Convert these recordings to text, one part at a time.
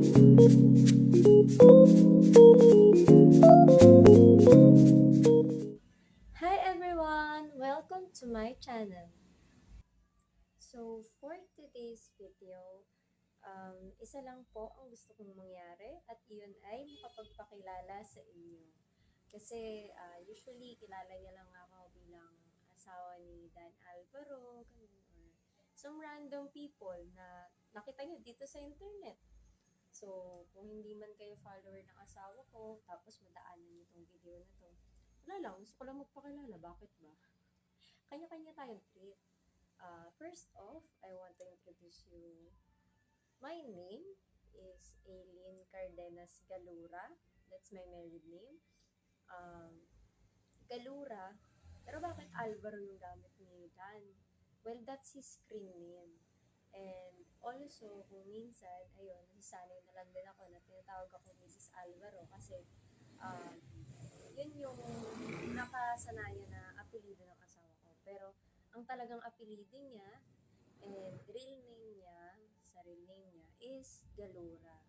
Hi everyone! Welcome to my channel. So for today's video, isa lang po ang gusto kong mangyari at iyon ay makapagpakilala sa inyo. Kasi usually kilala niya lang ako bilang asawa ni Dan Alvaro, ganun, or some random people na nakita niyo dito sa internet. So, kung hindi man kayo follower ng asawa ko, tapos madaanan niyo itong video na to, wala lang, gusto ko lang magpakilala. Bakit ba? Kanya-kanya tayong treat. First off, I want to introduce you. My name is Aileen Cardenas Galura. That's my married name. Galura. Pero bakit Alvaro yung gamit ni Dan? Well, that's his screen name. And also, kung minsan, ayun, nasasanay na lang din ako na tinatawag ako Mrs. Alvaro kasi um, yun yung nakasanayan na apelido ng asawa ko. Pero ang talagang apelido niya and real name niya, sa real name niya, is Galura.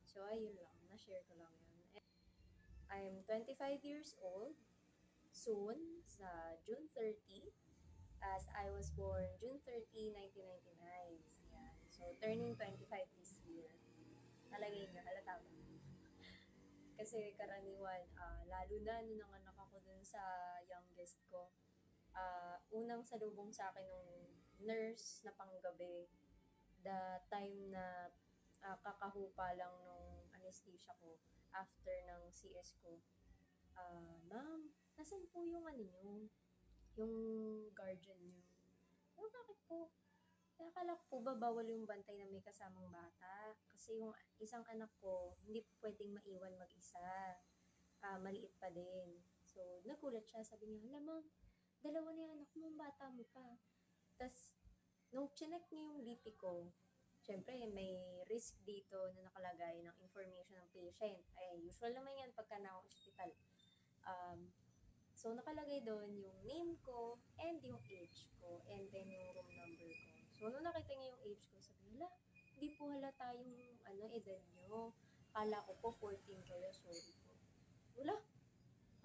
So, ayun lang. Na-share ko lang yun. And I'm 25 years old soon sa June 30 as I was born June 30, 1999. Yan. So, turning 25 this year. Nalagay nyo, halata ba? Kasi karaniwan, lalo na nung nanganak ako dun sa youngest ko, unang salubong sa akin nung nurse na panggabi, the time na kakahupa lang nung anesthesia ko after ng CS ko. Ma'am, nasan po yung ano nyo? Yung guardian nyo? Oh, bakit po? Kaya akala ko po ba bawal yung bantay na may kasamang bata? Kasi yung isang anak ko, hindi po pwedeng maiwan mag-isa. Maliit pa din. So, nagulat siya. Sabi niya, hala ma'am, dalawa na yung anak mo, bata mo pa. Tapos, nung chinek niya yung BP ko, syempre may risk dito na nakalagay ng information ng patient. Ay, usual naman yan pagka na-hospital. So, nakalagay doon yung name ko and yung age ko and then yung room number ko. So, nung nakita niya yung age ko, sabi niya, hindi po halata yung edad nyo. Kala ko po 14 kayo, sorry po. Wala,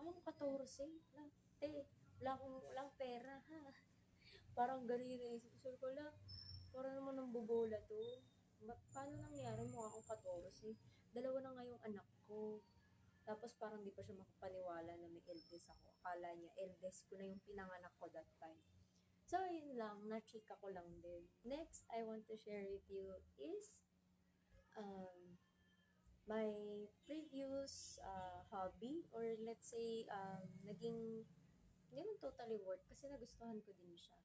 akong 14. Wala, te, walang pera ha. Parang ganun yung naisip ko. Sabi ko, wala, parang naman ng bobola to. Paano nangyari mo akong 14? Dalawa na nga yung anak ko. Tapos parang di pa siya makapaniwala na may eldest ako. Akala niya eldest ko na yung pinanganak ko that time. So, yun lang. Na-chika ko lang din. Next, I want to share with you is my previous hobby, or let's say naging hindi naman totally work kasi nagustuhan ko din siya.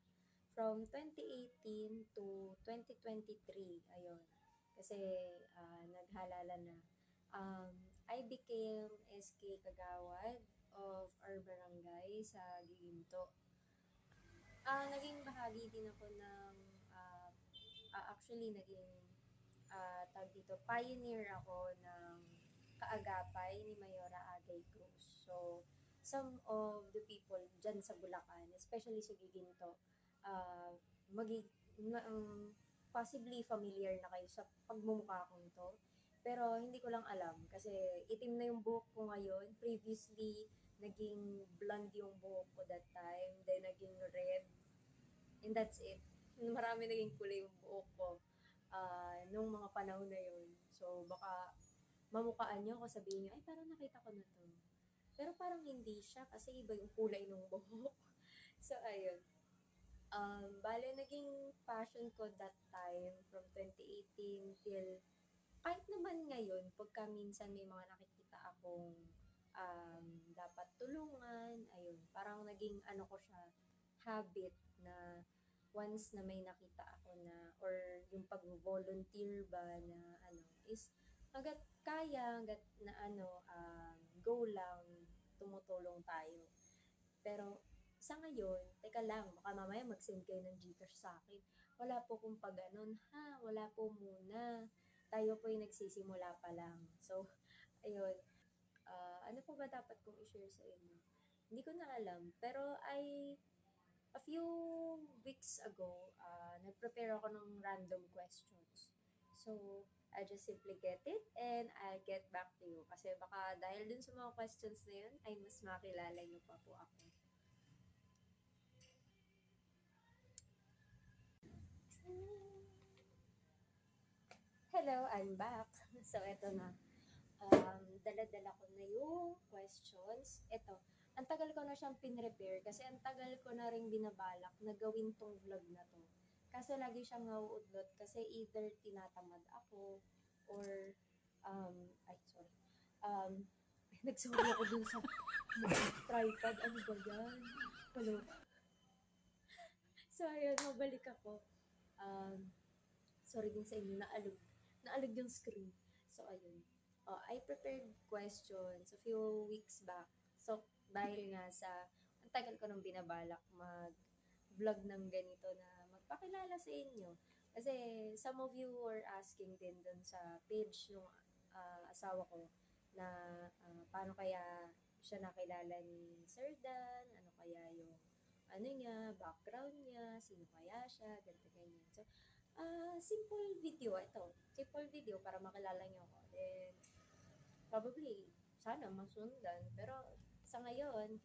From 2018 to 2023, ayun. Kasi naghalala na. I became SK Kagawad of our barangay sa Giginto. Naging bahagi din ako ng, actually naging, tawag dito, pioneer ako ng kaagapay ni Mayora Agay Cruz. So, some of the people dyan sa Bulacan, especially sa Giginto, uh, magi, possibly familiar na kayo sa pagmumukha kong to. Pero hindi ko lang alam kasi itim na yung buhok ko ngayon. Previously, naging blonde yung buhok ko that time. Then, naging red. And that's it. Marami naging kulay yung buhok ko nung mga panahon na yun. So, baka mamukaan nyo ako, sabihin nyo, ay parang nakita ko na to. Pero parang hindi siya kasi iba yung kulay ng buhok. So, ayun. Bale, naging passion ko that time from 2018 till kahit naman ngayon, pagka minsan may mga nakikita akong dapat tulungan, ayun, parang naging ano ko siya, habit na once na may nakita ako na, or yung pag-volunteer ba na is hanggat kaya, hanggat na go lang, tumutulong tayo. Pero sa ngayon, teka lang, baka mamaya mag-send kayo ng Gcash sa akin. Wala po kung pag ganun, ha? Wala po muna. Tayo po yung nagsisimula pa lang. So, ayun. Ano po ba dapat kong i-share sa inyo? Hindi ko na alam. Pero a few weeks ago, nag-prepare ako ng random questions. So, I just simply get it and I'll get back to you. Kasi baka dahil dun sa mga questions na yun, ay mas makilala niyo pa po ako. Hello, I'm back. So, eto na. Dala-dala ko na yung questions. Ito, ang tagal ko na siyang pinrepare kasi ang tagal ko na rin binabalak na gawin tong vlog na to. Kaso lagi siyang nauudlot kasi either tinatamad ako or, ay, sorry. Nagsorry ako dun sa tripod. Ano ba yan? Hello. So, ayun, mabalik ako. Sorry din sa inyo, naalog yung screen. So, ayun. I prepared questions a few weeks back. So, dahil nga sa, ang tagal ko nang binabalak mag-vlog ng ganito na magpakilala sa inyo. Kasi some of you were asking din dun sa page ng asawa ko na paano kaya siya nakilala ni Sir Dan, ano kaya yung ano niya, background niya, sino kaya siya, ganito, ganyan. So, simple video ito. Simple video para makilala niyo ako. Then, probably, sana masundan. Pero, sa ngayon,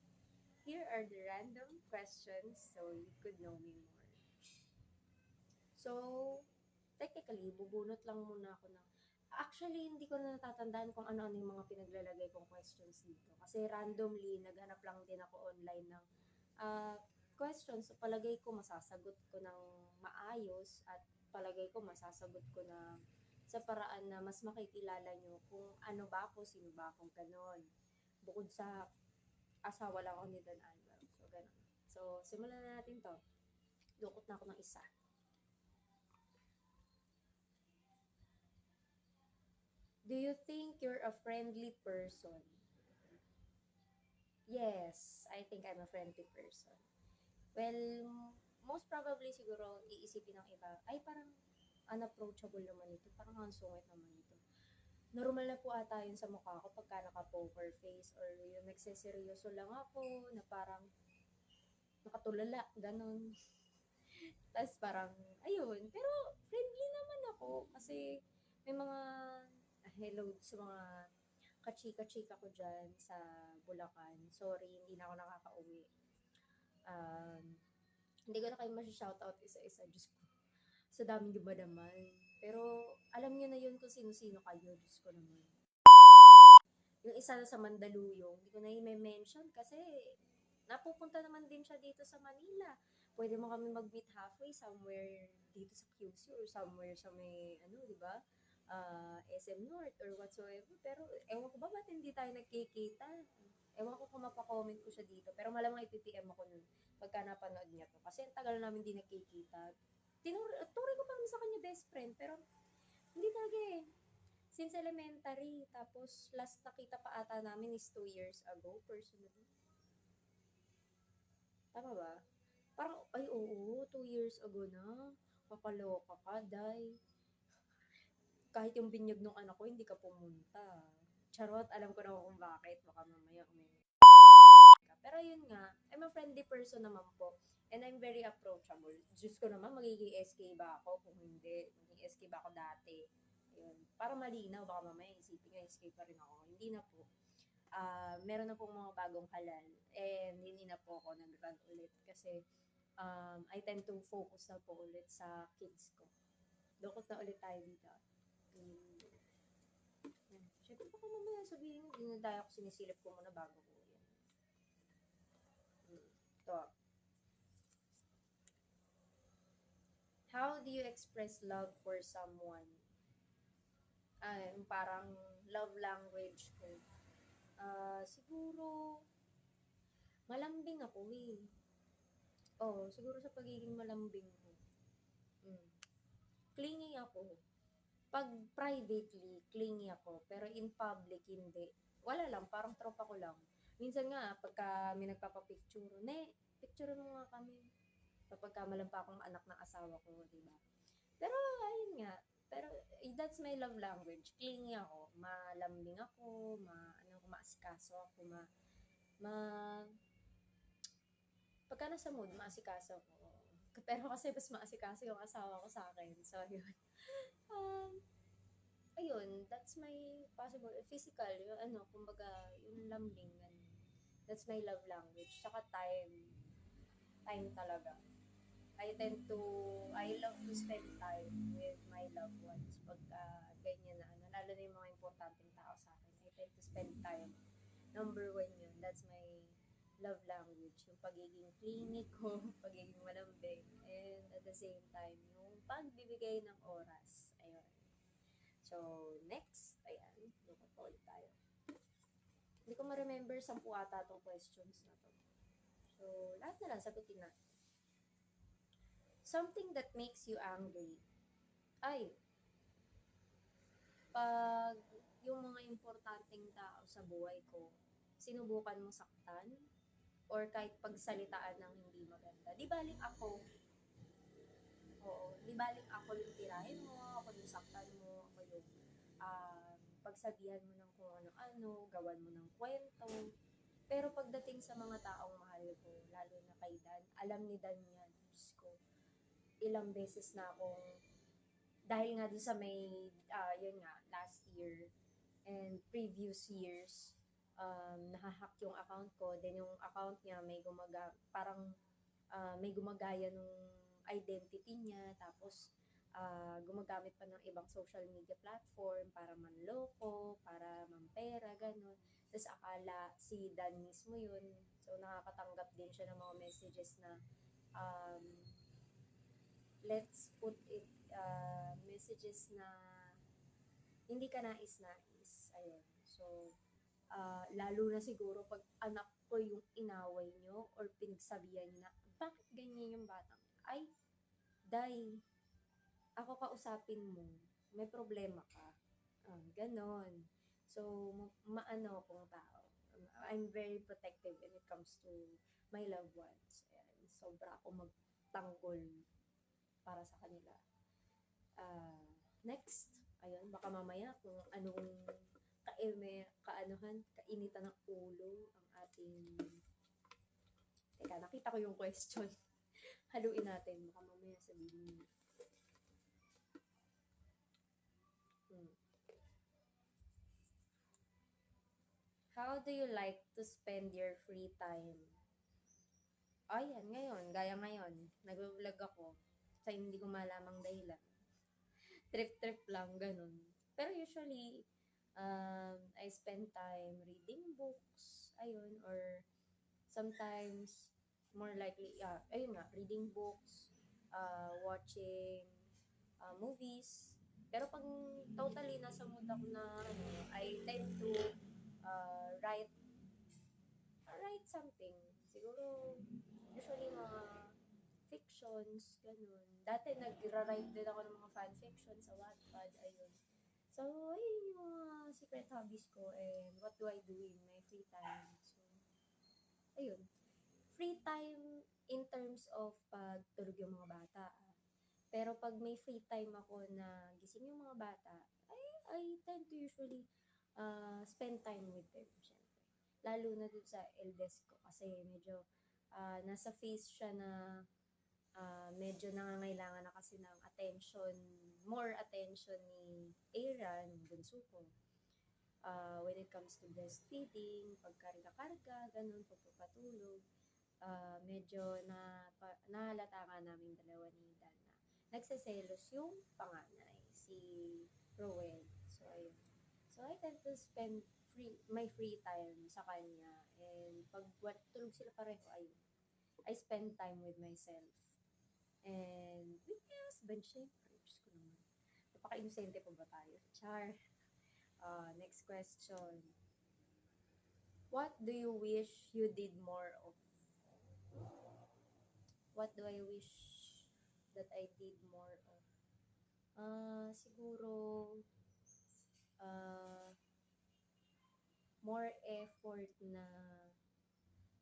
here are the random questions so you could know me more. So, technically, bubunot lang muna ako ng... Actually, hindi ko na natatandaan kung ano-ano yung mga pinaglalagay kong questions dito. Kasi randomly, naghanap lang din ako online ng questions. So, palagay ko masasagot ko ng maayos at palagay ko masasagot ko na sa paraan na mas makikilala nyo kung ano ba ako, sino ba akong ganon. Bukod sa asawa lang ako ni Dan Albert. So, ganon. So, simulan na natin to. Dukot na ako ng isa. Do you think you're a friendly person? Yes, I think I'm a friendly person. Well, most probably siguro iisipin ng iba, ay parang unapproachable naman ito, parang ang sungit naman ito. Normal na po ata yun sa mukha ko pagka naka-poker face or yung nagseseryoso lang ako na parang nakatulala, ganun. Tapos parang, ayun, pero friendly naman ako kasi may mga hello sa mga kachika-chika ko dyan sa Bulacan. Sorry, hindi na ako nakaka-uwi. Um, Hindi ko na kayo masya-shoutout isa-isa. Diyos ko, sa daming dumadaman. Pero alam niyo na yun kung sino-sino kayo. Diyos ko naman. Yung isa na sa Mandaluyong, hindi ko na i-mention kasi napupunta naman din siya dito sa Manila. Pwede mo kami mag-meet halfway somewhere dito sa QC or somewhere sa may, ano, di ba? SM North or whatsoever. Pero ewan ko ba ba't hindi tayo nagkikita? Ewan ko kung mapako-comment ko siya dito. Pero malamang ipipm ako nun pagka napanood niya to. Kasi ang tagal namin di nagkikita. Turing ko pa rin sa kanya best friend. Pero hindi talaga eh. Since elementary. Tapos last nakita pa ata namin is 2 years ago personally. Tama ba? Parang, ay oo, 2 years ago na. Kakaloka ka, day. Kahit yung binyag ng anak ko, hindi ka pumunta. Charot, alam ko na kung bakit. Baka mamaya may... Pero yun nga, I'm a friendly person naman po. And I'm very approachable. Diyos ko naman, magiging SK ba ako? Kung hindi, magiging SK ba ako dati? Ayun. Para malinaw, baka mamaya isipin nyo, SK pa rin ako. Hindi na po. Meron na pong mga bagong halal. And hindi na po ako nag-run ulit. Kasi I tend to focus na po ulit sa kids ko. Dukot na ulit tayo dito. Siyempre baka mamaya sabihin mo, dinadaya ko, sinisilip ko muna bago ko yan. Ito. How do you express love for someone? Parang love language ko. Siguro, malambing ako eh. Siguro sa pagiging malambing ko. Clingy ako. Pag privately, clingy ako. Pero in public, hindi. Wala lang, parang tropa ko lang. Minsan nga, pagka may nagpapapicture, picture mo nga kami. Kapag kamalan pa akong anak ng asawa ko, di ba? Pero, ayun nga. Pero, that's my love language. Clingy ako. Malambing ako. Maasikaso ako. Pagka nasa mood, maasikaso ako. Pero kasi mas maasikaso yung asawa ko sa akin. So, yun. that's my possible, physical, yung kumbaga, yung lambing, ganun. That's my love language. Saka time talaga. I love to spend time with my loved ones pagka ganyan na, lalo na yung mga importanteng tao sa akin. I tend to spend time. Number one yun. That's my love language. Yung pagiging clingy ko, pagiging malambing, and at the same time, yung pagbibigay ng oras. Ayun. So, next, ayan, lukot pa ulit tayo. Hindi ko ma-remember 10 ata itong questions na to. So, lahat na lang, sagutin natin. Something that makes you angry. Ay, pag yung mga importanteng tao sa buhay ko, sinubukan mo saktan, or kahit pagsalitaan ng hindi maganda. Di baling ako, oo, di baling ako yung tirahin mo, ako yung saktan mo, ako yung pagsabihan mo ng kung ano-ano, gawan mo ng kwento. Pero pagdating sa mga taong mahal ko, lalo na kay Dan, alam ni Dan yan, Diyos ko, ilang beses na akong, dahil nga doon sa may, yun nga, last year and previous years, nahahack yung account ko, then yung account niya parang may gumagaya nung identity niya, tapos gumagamit pa ng ibang social media platform para manloko, para mampera, ganun. Tapos akala si Dan mismo yun. So nakakatanggap din siya ng mga messages na let's put it, messages na hindi ka nais-nais. Ayun. So, lalo na siguro pag anak ko yung inaway nyo or pinagsabihan nyo na, bakit ganyan yung batang? Ay, Day, ako kausapin mo, may problema ka. Ganon. So, maano akong tao. I'm very protective when it comes to my loved ones. Ayan, sobra ako magtanggol para sa kanila. Next, ayun, baka mamaya kung anong kainitan ng ulo ang ating... Teka, nakita ko yung question. Haluin natin, baka mamaya sabihin. How do you like to spend your free time? Ayan, gaya ngayon, nag-vlog ako sa hindi ko malamang dahilan. Trip-trip lang, ganun. Pero usually, I spend time reading books, ayun, or sometimes, more likely, ayun nga, reading books, watching movies. Pero pag totally nasa mood ako na, I tend to write something. Siguro, usually mga fictions, ganun. Dati nag-write din ako ng mga fanfiction sa Wattpad, ayun. So, ayun yung mga secret hobbies ko and what do I do in my free time. So, ayun. Free time in terms of pagtulog yung mga bata. Pero pag may free time ako na gising yung mga bata, I tend to usually spend time with them, syempre. Lalo na dun sa eldest ko kasi medyo nasa phase siya na medyo nangangailangan na kasi ng attention, more attention ni Aaron, bunso ko. When it comes to breastfeeding, pagkarga-karga, ganun, pagpapatulog, medyo nahalata nga namin dalawa ni Dan na nagseselos yung panganay, si Roel. So, ayun. So, I tend to spend my free time sa kanya. And pag tulog sila pareho, ayun. I spend time with myself. And with my husband, syempre. Diyos ko naman. Napaka-inosente pa ba tayo? Char. Next question. What do you wish you did more of? What do I wish that I did more of? Siguro, more effort na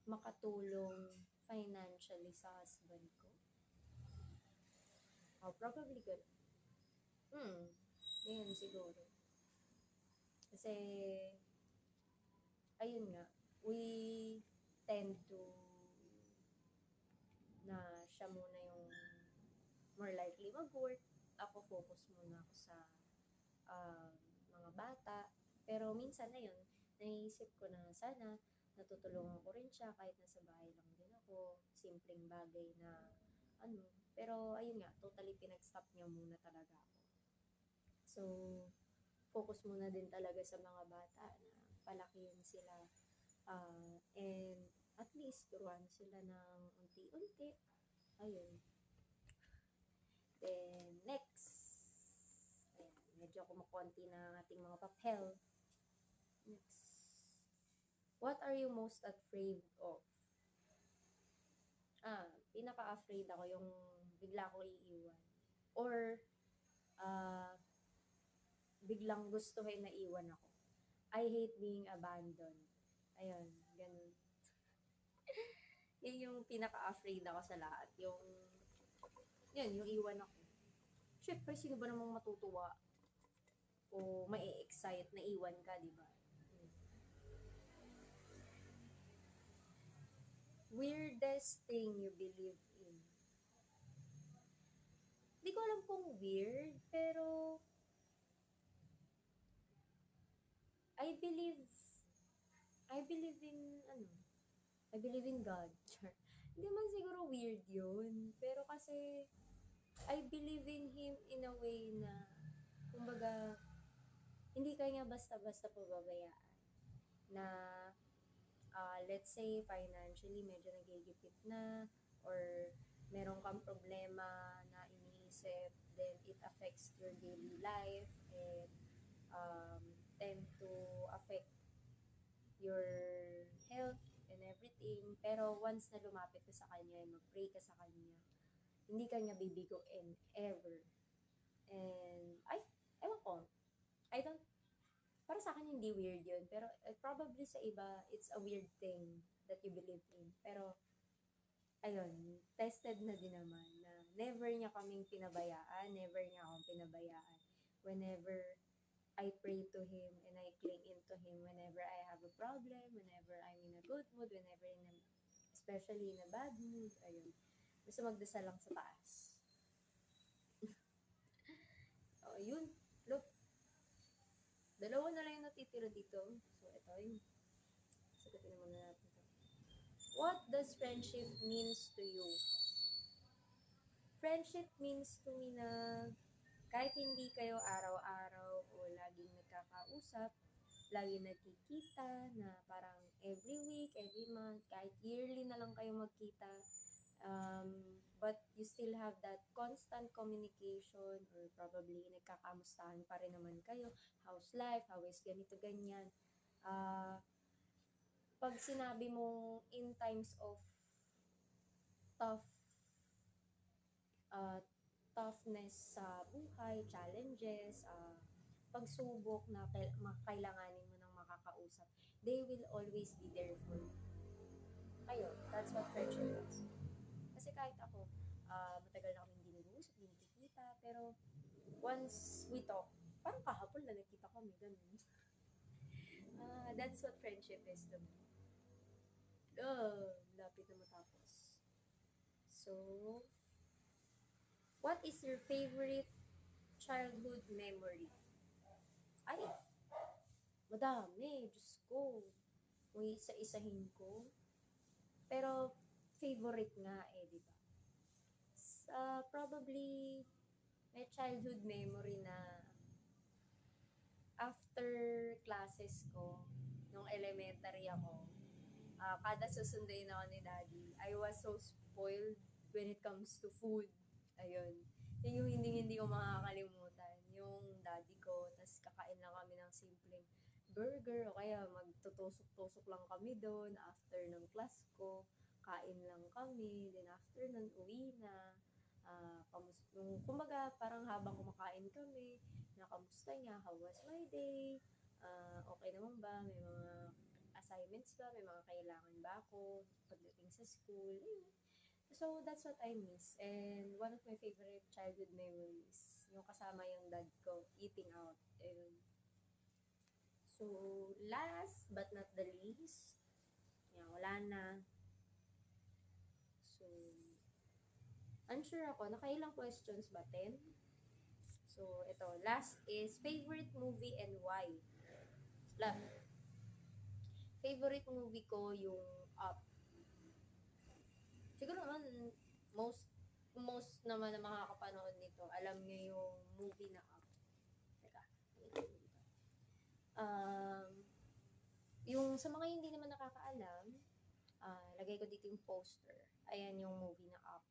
makatulong financially sa husband ko. Probably good. Yun siguro. Kasi, ayun nga, we tend to na siya muna yung more likely mag-work. Ako, focus muna ako sa mga minsan na yun, naisip ko na sana natutulungan ko rin siya kahit nasa bahay lang din ako. Simpleng bagay na ano. Pero ayun nga, totally pinag-stop niya muna talaga ako. So, focus muna din talaga sa mga bata na palakihin sila. And at least turuan sila ng unti-unti. Ayun. Then, next. Ayan, medyo kumukonti na ating mga papel. Next. What are you most afraid of? Pinaka-afraid ako yung bigla ko iiwan. Or, biglang gustuhin na iwan ako. I hate being abandoned. Ayun, ganun. Yun yung pinaka-afraid ako sa lahat. Yung iwan ako. Siyempre, sino ba namang matutuwa o mai-excite na iwan ka, di ba? Weirdest thing you believe in? Di ko alam kung weird, pero I believe in God. Hindi man siguro weird yun. Pero kasi, I believe in Him in a way na, kumbaga, hindi kanya basta-basta pababayaan. Na, let's say, financially, medyo nagigipit na, or meron kang problema na iniisip, then it affects your daily life, and tend to affect your health and everything. Pero once na lumapit ka sa Kanya, mag-pray ka sa Kanya, hindi ka niya bibigoin ever. And, ewan ko, para sa akin hindi weird yun, pero probably sa iba, it's a weird thing that you believe in. Pero, ayun, tested na din naman na never niya kaming pinabayaan, never niya akong pinabayaan. Whenever I pray to Him and I cling into Him whenever I have a problem, whenever I'm in a good mood, especially in a bad mood, ayun. Basta magdasal lang sa taas. Yun. Look. Dalawa na lang yung natitira dito. So, ito yung sagutin naman natin ito. What does friendship means to you? Friendship means to me na kahit hindi kayo araw-araw o laging nagkakausap, laging nagkikita na parang every week, every month, kahit yearly na lang kayo magkita, but you still have that constant communication or probably nagkakamustahan pa rin naman kayo, how's life, how is ganito, ganyan. Pag sinabi mo in times of toughness sa buhay, challenges, pagsubok na kailanganin mo ng makakausap, they will always be there for you. Ayun, that's what friendship is. Kasi kahit ako, matagal na kami hindi nag-uusap, hindi nakikita, pero once we talk, parang kahapon na nagkita kami, ganun. That's what friendship is to me. Lapit na matapos. So, what is your favorite childhood memory? Madami. Diyos ko. Kung isa-isahin ko. Pero, favorite nga di ba? Probably, may childhood memory na after classes ko, nung elementary ako, kada susunduin ako ni Daddy, I was so spoiled when it comes to food. Ayun. Yun yung hindi ko makakalimutan. Yung daddy ko, tas kakain lang kami ng simpleng burger, o kaya magtutusok-tusok lang kami doon after ng class ko. Kain lang kami, then after nun, uwi na. Kumbaga, parang habang kumakain kami, nakamusta niya, how was my day, okay naman ba, may mga assignments ba, may mga kailangan ba ako pagdating sa school, So, that's what I miss. And one of my favorite childhood memories, yung kasama yung dad ko, eating out. And so, last but not the least, wala na. So, unsure ako, nakailang questions ba? 10? So, ito, last is favorite movie and why? Favorite movie ko yung Up. Siguro naman, most most naman na makakapanood nito, alam niyo yung movie na Up. Teka. Um, yung sa mga hindi naman nakakaalam, lagay ko dito yung poster. Ayan yung movie na Up.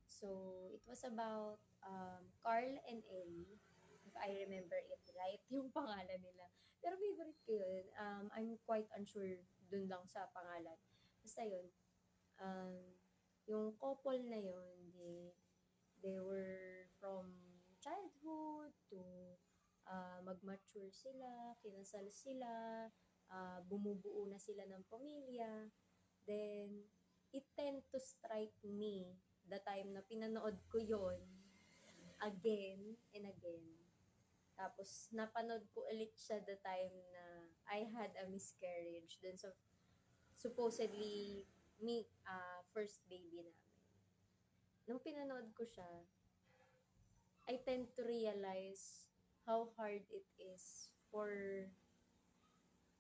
So, it was about Carl and Ellie, if I remember it right, yung pangalan nila. Pero favorite ko yun. I'm quite unsure dun lang sa pangalan. Basta yun, um, yung couple na yun, they were from childhood to mag-mature sila, kinasal sila, bumubuo na sila ng pamilya. Then, it tend to strike me the time na pinanood ko yon again and again. Tapos, napanood ko ulit siya the time na I had a miscarriage dun sa supposedly first baby namin. Nung pinanood ko siya, I tend to realize how hard it is for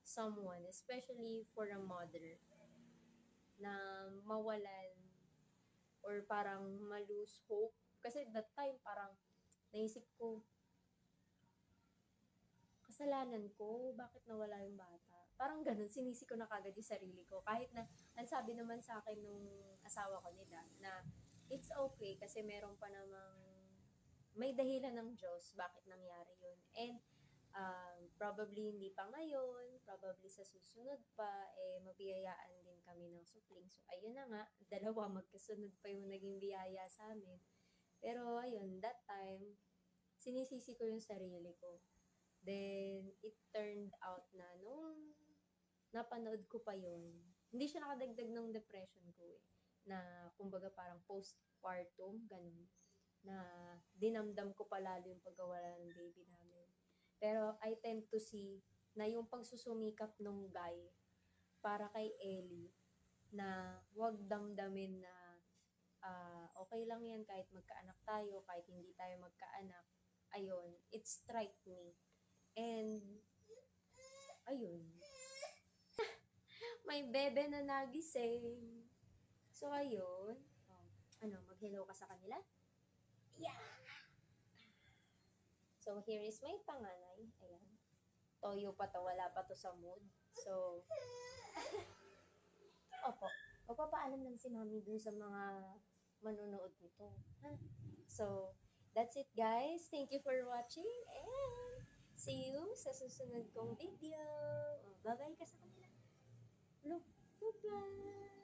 someone, especially for a mother, na mawalan or parang malose hope. Kasi that time parang naisip ko, kasalanan ko, bakit nawala yung bata? Parang ganun, sinisi ko na kagad yung sarili ko. Kahit na, ang sabi naman sa akin nung asawa ko ni Dan, na it's okay kasi meron pa namang, may dahilan ng Diyos bakit nangyari yun. And probably hindi pa ngayon, probably sa susunod pa, mabiyayaan din kami ng supling. So, ayun na nga, dalawa magkasunod pa yung naging biyaya sa amin. Pero, ayun, that time, sinisisi ko yung sarili ko. Then, it turned out na nung napanood ko pa yun, hindi siya nakadagdag ng depression ko eh. Na, kumbaga parang postpartum, ganun. Na dinamdam ko pa lalo yung pagkawala ng baby namin. Pero I tend to see na yung pagsusumikap nung guy para kay Ellie na wag damdamin na okay lang yan kahit magkaanak tayo, kahit hindi tayo magkaanak. Ayun, it strike me. And, ayun. May bebe na nagising. So, ayun. Mag-hello ka sa kanila? Yeah! So, here is my panganay. Ayan. Toyo pa to, wala pa to sa mood. So, opo. Magpapaalam lang si mami dun sa mga manunood nito. So, that's it guys. Thank you for watching and see you sa susunod kong video. Bye-bye ka sa kanila. Look, bye-bye.